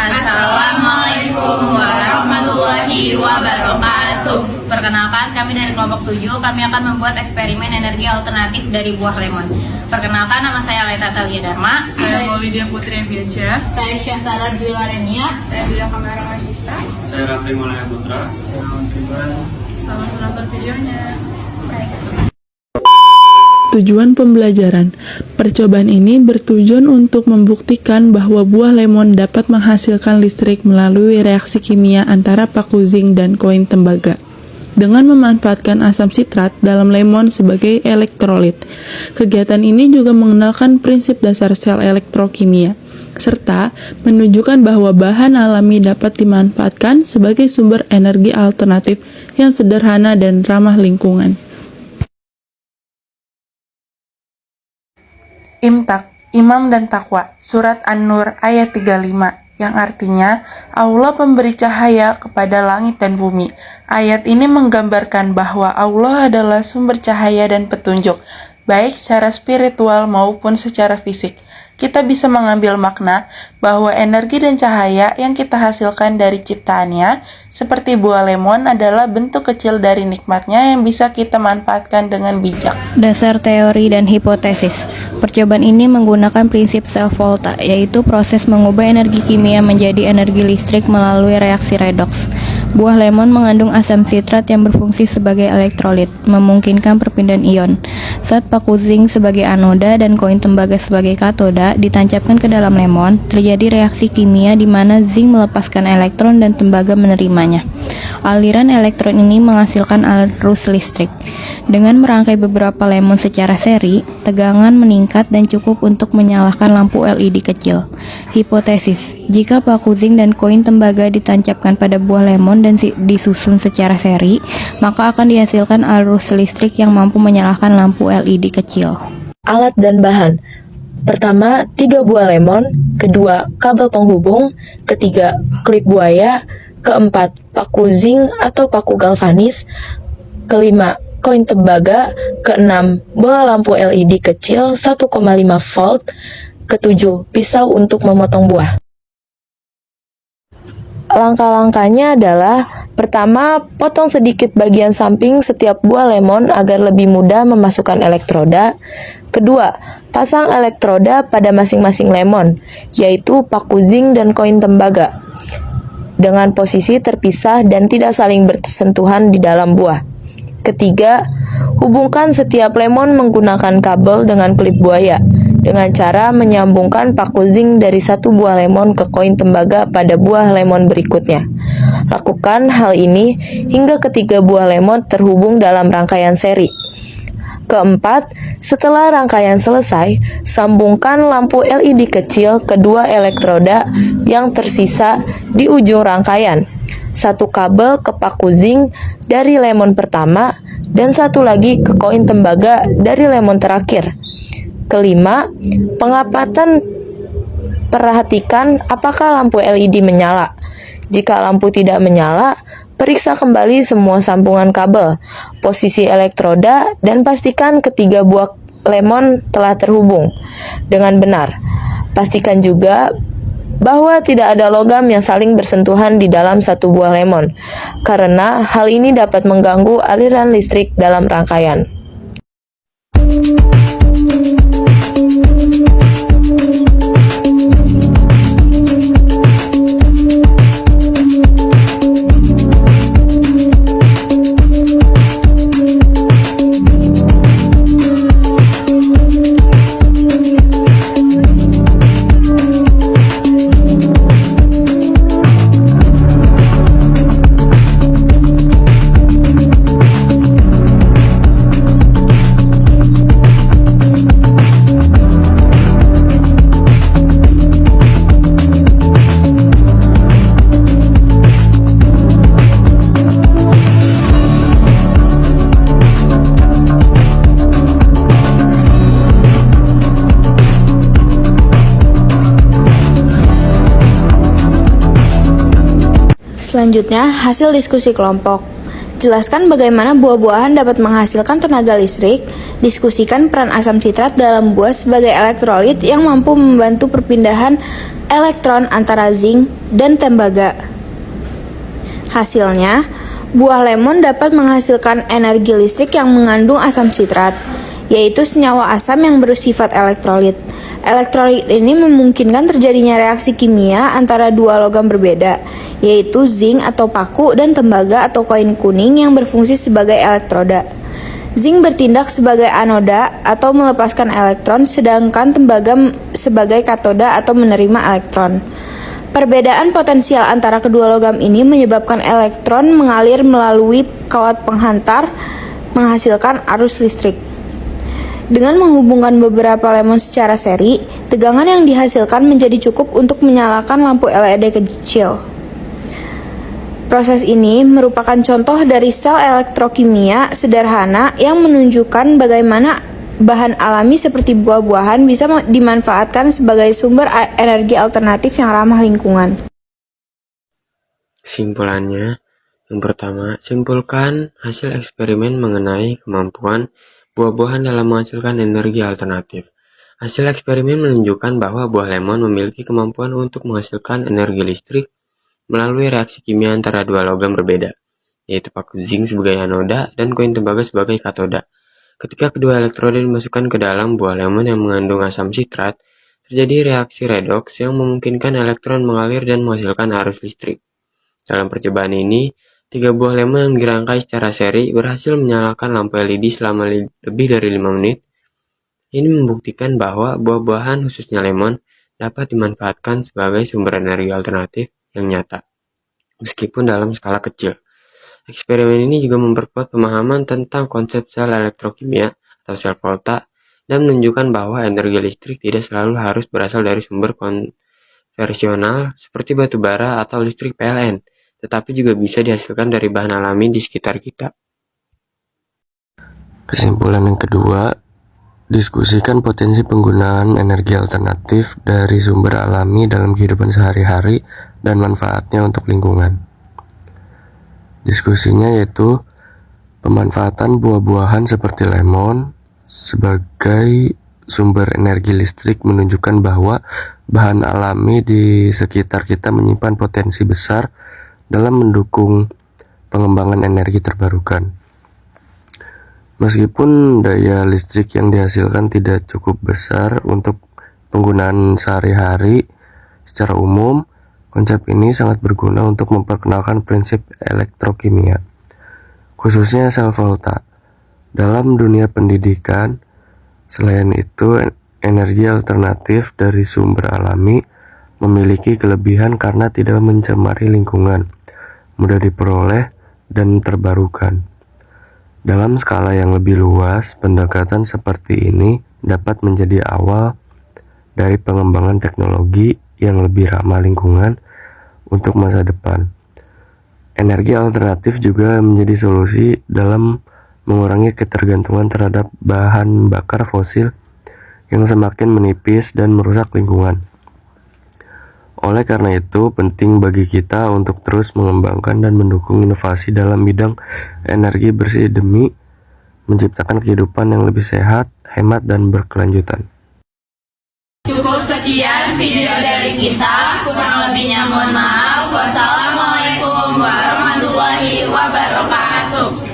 Assalamualaikum warahmatullahi wabarakatuh. Perkenalkan, kami dari kelompok 7, kami akan membuat eksperimen energi alternatif dari buah lemon. Perkenalkan, nama saya Leta Talia Dharma. Saya Maulidia Putri Biaja. Saya Syahsara Dwilarenia. Saya Bila Kamera Masista. Saya Raffi Mulya Putra. Saya Muhammad. Selamat menonton videonya. Tujuan pembelajaran. Percobaan ini bertujuan untuk membuktikan bahwa buah lemon dapat menghasilkan listrik melalui reaksi kimia antara paku zinc dan koin tembaga dengan memanfaatkan asam sitrat dalam lemon sebagai elektrolit. Kegiatan ini juga mengenalkan prinsip dasar sel elektrokimia serta menunjukkan bahwa bahan alami dapat dimanfaatkan sebagai sumber energi alternatif yang sederhana dan ramah lingkungan. Imtak, Imam dan Takwa, Surat An-Nur ayat 35, yang artinya Allah pemberi cahaya kepada langit dan bumi. Ayat ini menggambarkan bahwa Allah adalah sumber cahaya dan petunjuk, baik secara spiritual maupun secara fisik. Kita bisa mengambil makna bahwa energi dan cahaya yang kita hasilkan dari ciptaannya, seperti buah lemon, adalah bentuk kecil dari nikmatnya yang bisa kita manfaatkan dengan bijak. Dasar teori dan hipotesis. Percobaan ini menggunakan prinsip self-volta, yaitu proses mengubah energi kimia menjadi energi listrik melalui reaksi redoks. Buah lemon mengandung asam sitrat yang berfungsi sebagai elektrolit, memungkinkan perpindahan ion. Saat paku zinc sebagai anoda dan koin tembaga sebagai katoda ditancapkan ke dalam lemon, terjadi reaksi kimia di mana zinc melepaskan elektron dan tembaga menerimanya. Aliran elektron ini menghasilkan arus listrik. Dengan merangkai beberapa lemon secara seri, tegangan meningkat dan cukup untuk menyalakan lampu LED kecil. Hipotesis, jika paku zinc dan koin tembaga ditancapkan pada buah lemon dan disusun secara seri, maka akan dihasilkan arus listrik yang mampu menyalakan lampu LED kecil. Alat dan bahan. Pertama, 3 buah lemon. Kedua, kabel penghubung. Ketiga, klip buaya. Keempat, paku zinc atau paku galvanis. Kelima, koin tembaga. Keenam, bola lampu LED kecil 1,5 volt. Ketujuh, pisau untuk memotong buah. Langkah-langkahnya adalah: pertama, potong sedikit bagian samping setiap buah lemon agar lebih mudah memasukkan elektroda. Kedua, pasang elektroda pada masing-masing lemon, yaitu paku zinc dan koin tembaga, dengan posisi terpisah dan tidak saling bersentuhan di dalam buah. Ketiga, hubungkan setiap lemon menggunakan kabel dengan klip buaya, dengan cara menyambungkan paku zinc dari satu buah lemon ke koin tembaga pada buah lemon berikutnya. Lakukan hal ini hingga ketiga buah lemon terhubung dalam rangkaian seri. Keempat, setelah rangkaian selesai, sambungkan lampu LED kecil ke dua elektroda yang tersisa di ujung rangkaian. Satu kabel ke paku zinc dari lemon pertama dan satu lagi ke koin tembaga dari lemon terakhir. Kelima, pengamatan. Perhatikan apakah lampu LED menyala. Jika lampu tidak menyala, periksa kembali semua sambungan kabel, posisi elektroda, dan pastikan ketiga buah lemon telah terhubung dengan benar. Pastikan juga bahwa tidak ada logam yang saling bersentuhan di dalam satu buah lemon, karena hal ini dapat mengganggu aliran listrik dalam rangkaian. Selanjutnya, hasil diskusi kelompok. Jelaskan bagaimana buah-buahan dapat menghasilkan tenaga listrik. Diskusikan peran asam sitrat dalam buah sebagai elektrolit yang mampu membantu perpindahan elektron antara zinc dan tembaga. Hasilnya, buah lemon dapat menghasilkan energi listrik yang mengandung asam sitrat, yaitu senyawa asam yang bersifat elektrolit. Elektrolit ini memungkinkan terjadinya reaksi kimia antara dua logam berbeda, yaitu zinc atau paku dan tembaga atau koin kuning yang berfungsi sebagai elektroda. Zinc bertindak sebagai anoda atau melepaskan elektron, sedangkan tembaga sebagai katoda atau menerima elektron. Perbedaan potensial antara kedua logam ini menyebabkan elektron mengalir melalui kawat penghantar, menghasilkan arus listrik. Dengan menghubungkan beberapa lemon secara seri, tegangan yang dihasilkan menjadi cukup untuk menyalakan lampu LED kecil. Proses ini merupakan contoh dari sel elektrokimia sederhana yang menunjukkan bagaimana bahan alami seperti buah-buahan bisa dimanfaatkan sebagai sumber energi alternatif yang ramah lingkungan. Kesimpulannya, yang pertama, simpulkan hasil eksperimen mengenai kemampuan buah-buahan dalam menghasilkan energi alternatif. Hasil eksperimen menunjukkan bahwa buah lemon memiliki kemampuan untuk menghasilkan energi listrik melalui reaksi kimia antara dua logam berbeda, yaitu paku zinc sebagai anoda dan koin tembaga sebagai katoda. Ketika kedua elektroda dimasukkan ke dalam buah lemon yang mengandung asam sitrat, terjadi reaksi redoks yang memungkinkan elektron mengalir dan menghasilkan arus listrik. Dalam percobaan ini, 3 buah lemon yang dirangkai secara seri berhasil menyalakan lampu LED selama lebih dari 5 menit. Ini membuktikan bahwa buah-buahan, khususnya lemon, dapat dimanfaatkan sebagai sumber energi alternatif yang nyata, meskipun dalam skala kecil. Eksperimen ini juga memperkuat pemahaman tentang konsep sel elektrokimia atau sel volta dan menunjukkan bahwa energi listrik tidak selalu harus berasal dari sumber konvensional seperti batu bara atau listrik PLN, tetapi juga bisa dihasilkan dari bahan alami di sekitar kita. Kesimpulan yang kedua, diskusikan potensi penggunaan energi alternatif dari sumber alami dalam kehidupan sehari-hari dan manfaatnya untuk lingkungan. Diskusinya yaitu pemanfaatan buah-buahan seperti lemon sebagai sumber energi listrik menunjukkan bahwa bahan alami di sekitar kita menyimpan potensi besar dalam mendukung pengembangan energi terbarukan. Meskipun daya listrik yang dihasilkan tidak cukup besar untuk penggunaan sehari-hari, secara umum, konsep ini sangat berguna untuk memperkenalkan prinsip elektrokimia, khususnya sel volta. Dalam dunia pendidikan, selain itu, energi alternatif dari sumber alami memiliki kelebihan karena tidak mencemari lingkungan, mudah diperoleh, dan terbarukan. Dalam skala yang lebih luas, pendekatan seperti ini dapat menjadi awal dari pengembangan teknologi yang lebih ramah lingkungan untuk masa depan. Energi alternatif juga menjadi solusi dalam mengurangi ketergantungan terhadap bahan bakar fosil yang semakin menipis dan merusak lingkungan. Oleh karena itu, penting bagi kita untuk terus mengembangkan dan mendukung inovasi dalam bidang energi bersih demi menciptakan kehidupan yang lebih sehat, hemat, dan berkelanjutan. Cukup sekian video dari kita, kurang lebihnya mohon maaf. Wassalamualaikum warahmatullahi wabarakatuh.